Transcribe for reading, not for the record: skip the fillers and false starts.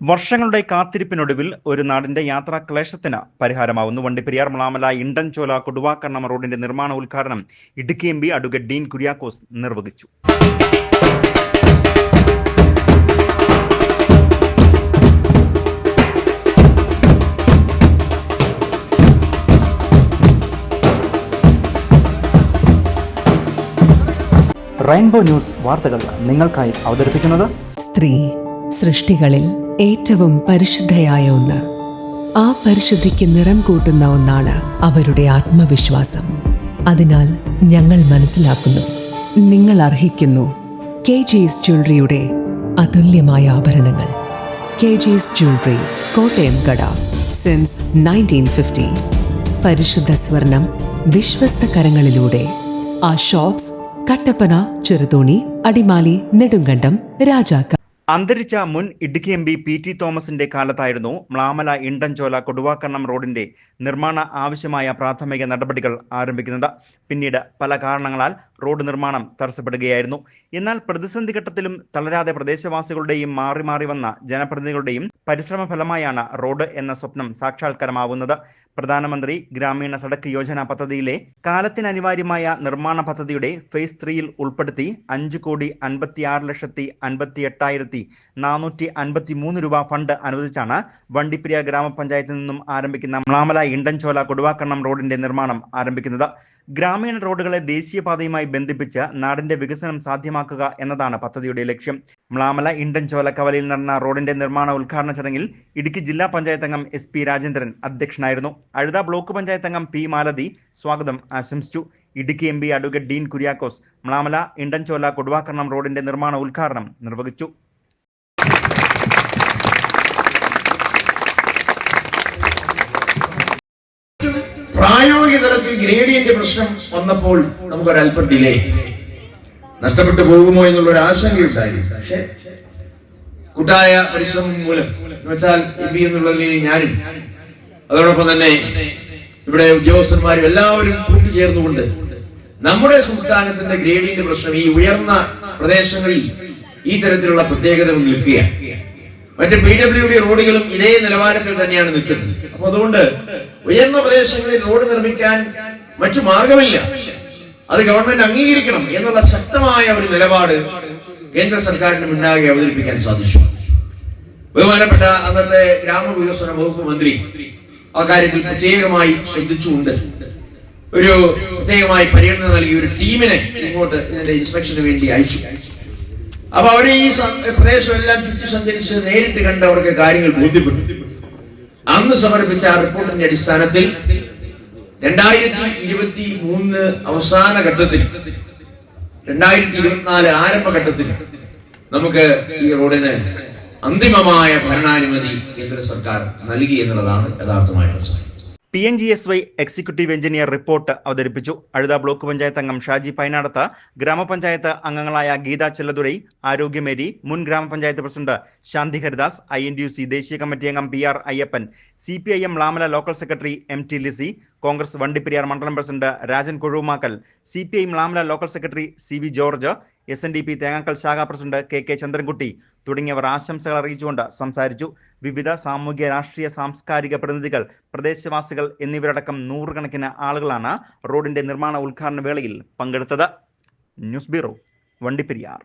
വർഷങ്ങളുടെ കാത്തിരിപ്പിനൊടുവിൽ ഒരു നാടിന്റെ യാത്രാ ക്ലേശത്തിന് പരിഹാരമാവുന്നു. വണ്ടിപ്പെരിയാർ മ്ലാമല ഇണ്ടൻചോല കൊടുവാക്കണ്ണം റോഡിന്റെ നിർമ്മാണ ഉദ്ഘാടനം Idukki M P advocate Dean Kuriakose നിർവഹിച്ചു. റെയിൻബോ ന്യൂസ് വാർത്തകൾ നിങ്ങൾക്കായി അവതരിപ്പിക്കുന്നത് സ്ത്രീ സൃഷ്ടികളിൽ ഏറ്റവും പരിശുദ്ധയായ ഒന്ന്. ആ പരിശുദ്ധിക്ക് നിറം കൂട്ടുന്ന ഒന്നാണ് അവരുടെ ആത്മവിശ്വാസം. അതിനാൽ ഞങ്ങൾ മനസ്സിലാക്കുന്നു, നിങ്ങൾ അർഹിക്കുന്നു KG's ജ്വല്ലറിയുടെ അതുല്യമായ ആഭരണങ്ങൾ. KG's ജ്വല്ലറി, കോട്ടയം കട, സിൻസ് 1950. പരിശുദ്ധ സ്വർണം വിശ്വസ്ത കരങ്ങളിലൂടെ. ആ ഷോപ്സ് കട്ടപ്പന, ചെറുതോണി, അടിമാലി, നെടുങ്കണ്ടം, രാജാക്ക. അന്തരിച്ച മുൻ ഇടുക്കി എം പി PT തോമസിന്റെ കാലത്തായിരുന്നു മ്ലാമല ഇണ്ടൻചോല കൊടുവാക്കണ്ണം റോഡിന്റെ നിർമ്മാണ ആവശ്യമായ പ്രാഥമിക നടപടികൾ ആരംഭിക്കുന്നത്. പിന്നീട് പല കാരണങ്ങളാൽ റോഡ് നിർമ്മാണം തടസ്സപ്പെടുകയായിരുന്നു. എന്നാൽ പ്രതിസന്ധി ഘട്ടത്തിലും തളരാതെ പ്രദേശവാസികളുടെയും മാറി മാറി വന്ന ജനപ്രതിനിധികളുടെയും പരിശ്രമ ഫലമായാണ് റോഡ് എന്ന സ്വപ്നം സാക്ഷാത്കാരമാവുന്നത്. പ്രധാനമന്ത്രി ഗ്രാമീണ സഡക്ക് യോജന പദ്ധതിയിലെ കാലത്തിനനിവാര്യമായ നിർമ്മാണ പദ്ധതിയുടെ ഫേസ് 3യിൽ ഉൾപ്പെടുത്തി 5,56,58,453 രൂപ ഫണ്ട് അനുവദിച്ചാണ് വണ്ടിപ്പെരിയാർ ഗ്രാമപഞ്ചായത്തിൽ നിന്നും ആരംഭിക്കുന്ന മ്ലാമല ഇണ്ടൻചോല കൊടുവാക്കണ്ണം റോഡിന്റെ നിർമ്മാണം ആരംഭിക്കുന്നത്. ഗ്രാമീണ റോഡുകളെ ദേശീയപാതയുമായി ബന്ധിപ്പിച്ച് നാടിന്റെ വികസനം സാധ്യമാക്കുക എന്നതാണ് പദ്ധതിയുടെ ലക്ഷ്യം. മ്ലാമല ഇണ്ടൻചോല കവലയിൽ നടന്ന റോഡിന്റെ നിർമ്മാണ ഉദ്ഘാടന ചടങ്ങിൽ ഇടുക്കി ജില്ലാ പഞ്ചായത്ത് അംഗം SP രാജേന്ദ്രൻ അധ്യക്ഷനായിരുന്നു. അഴുത ബ്ലോക്ക് പഞ്ചായത്ത് അംഗം P മാലതി സ്വാഗതം ആശംസിച്ചു. ഇടുക്കി MP അഡ്വക്കേറ്റ് ഡീൻ കുര്യാക്കോസ് മ്ലാമല ഇണ്ടൻചോല കൊടുവാക്കണ്ണം റോഡിന്റെ നിർമ്മാണ ഉദ്ഘാടനം നിർവഹിച്ചു. പ്രായോഗിക തലത്തിൽ ഗ്രേഡിയന്റ് പ്രശ്നം വന്നപ്പോൾ നമുക്കൊരല്പം ഡിലേ, നഷ്ടപ്പെട്ടു പോകുമോ എന്നുള്ളൊരു ആശങ്കയുണ്ടായിരുന്നു. പക്ഷെ കൂട്ടായ പരിശ്രമം മൂലം എന്ന് വെച്ചാൽ MP എന്നുള്ളതിൽ ഞാനും അതോടൊപ്പം തന്നെ ഇവിടെ ഉദ്യോഗസ്ഥന്മാരും എല്ലാവരും കൂട്ടുചേർന്നുകൊണ്ട് നമ്മുടെ സംസ്ഥാനത്തിന്റെ ഗ്രേഡിയന്റ് പ്രശ്നം ഈ ഉയർന്ന പ്രദേശങ്ങളിൽ ഈ തരത്തിലുള്ള പ്രത്യേകത നിൽക്കുകയാണ്. മറ്റ് PWD റോഡുകളും ഇതേ നിലവാരത്തിൽ തന്നെയാണ് നിൽക്കുന്നത്. അപ്പൊ അതുകൊണ്ട് ഉയർന്ന പ്രദേശങ്ങളിൽ റോഡ് നിർമ്മിക്കാൻ മറ്റു മാർഗമില്ല, അത് ഗവൺമെന്റ് അംഗീകരിക്കണം എന്നുള്ള ശക്തമായ ഒരു നിലപാട് കേന്ദ്ര സർക്കാരിന് മുന്നാകെ അവതരിപ്പിക്കാൻ സാധിച്ചു. ബഹുമാനപ്പെട്ട അന്നത്തെ ഗ്രാമവികസന വകുപ്പ് മന്ത്രി ആ കാര്യത്തിൽ പ്രത്യേകമായി ശ്രദ്ധിച്ചുകൊണ്ട് ഒരു പ്രത്യേകമായി പരിഗണന നൽകി ഒരു ടീമിനെ ഇങ്ങോട്ട് ഇതിന്റെ ഇൻസ്പെക്ഷന് വേണ്ടി അയച്ചു. അപ്പൊ അവര് ഈ പ്രദേശം എല്ലാം ചുറ്റി സഞ്ചരിച്ച് നേരിട്ട് കണ്ട് അവർക്ക് കാര്യങ്ങൾ ബോധ്യപ്പെട്ടു. അന്ന് സമർപ്പിച്ച ആ റിപ്പോർട്ടിന്റെ അടിസ്ഥാനത്തിൽ 2023 അവസാന ഘട്ടത്തിൽ 2024 ആരംഭഘട്ടത്തിൽ നമുക്ക് ഈ റോഡിന് അന്തിമമായ ഭരണാനുമതി കേന്ദ്ര സർക്കാർ നൽകി എന്നുള്ളതാണ് യഥാർത്ഥമായിട്ടുള്ള സാധ്യത. PNGSY എക്സിക്യൂട്ടീവ് എഞ്ചിനീയർ റിപ്പോർട്ട് അവതരിപ്പിച്ചു. അഴുത ബ്ലോക്ക് പഞ്ചായത്ത് അംഗം ഷാജി പൈനാടത്ത്, ഗ്രാമപഞ്ചായത്ത് അംഗങ്ങളായ ഗീത ചെല്ലതുരൈ, ആരോഗ്യമേരി, മുൻ ഗ്രാമപഞ്ചായത്ത് പ്രസിഡന്റ് ശാന്തി ഹരിദാസ്, INTUC ദേശീയ കമ്മിറ്റി അംഗം PR Ayyappan, CPIM Mlamala local secretary MT Lizy, Congress Vandiperiyar മണ്ഡലം president Rajan Kozhumakkal, CPI Mlamala local secretary CV George, SNDP Thengakkal ശാഖാ പ്രസിഡന്റ് KK ചന്ദ്രൻകുട്ടി തുടങ്ങിയവർ ആശംസകൾ അറിയിച്ചുകൊണ്ട് സംസാരിച്ചു. വിവിധ സാമൂഹ്യ രാഷ്ട്രീയ സാംസ്കാരിക പ്രതിനിധികൾ, പ്രദേശവാസികൾ എന്നിവരടക്കം നൂറുകണക്കിന് ആളുകളാണ് റോഡിന്റെ നിർമ്മാണ ഉദ്ഘാടന വേളയിൽ പങ്കെടുത്തത്. News bureau, Vandiperiyar.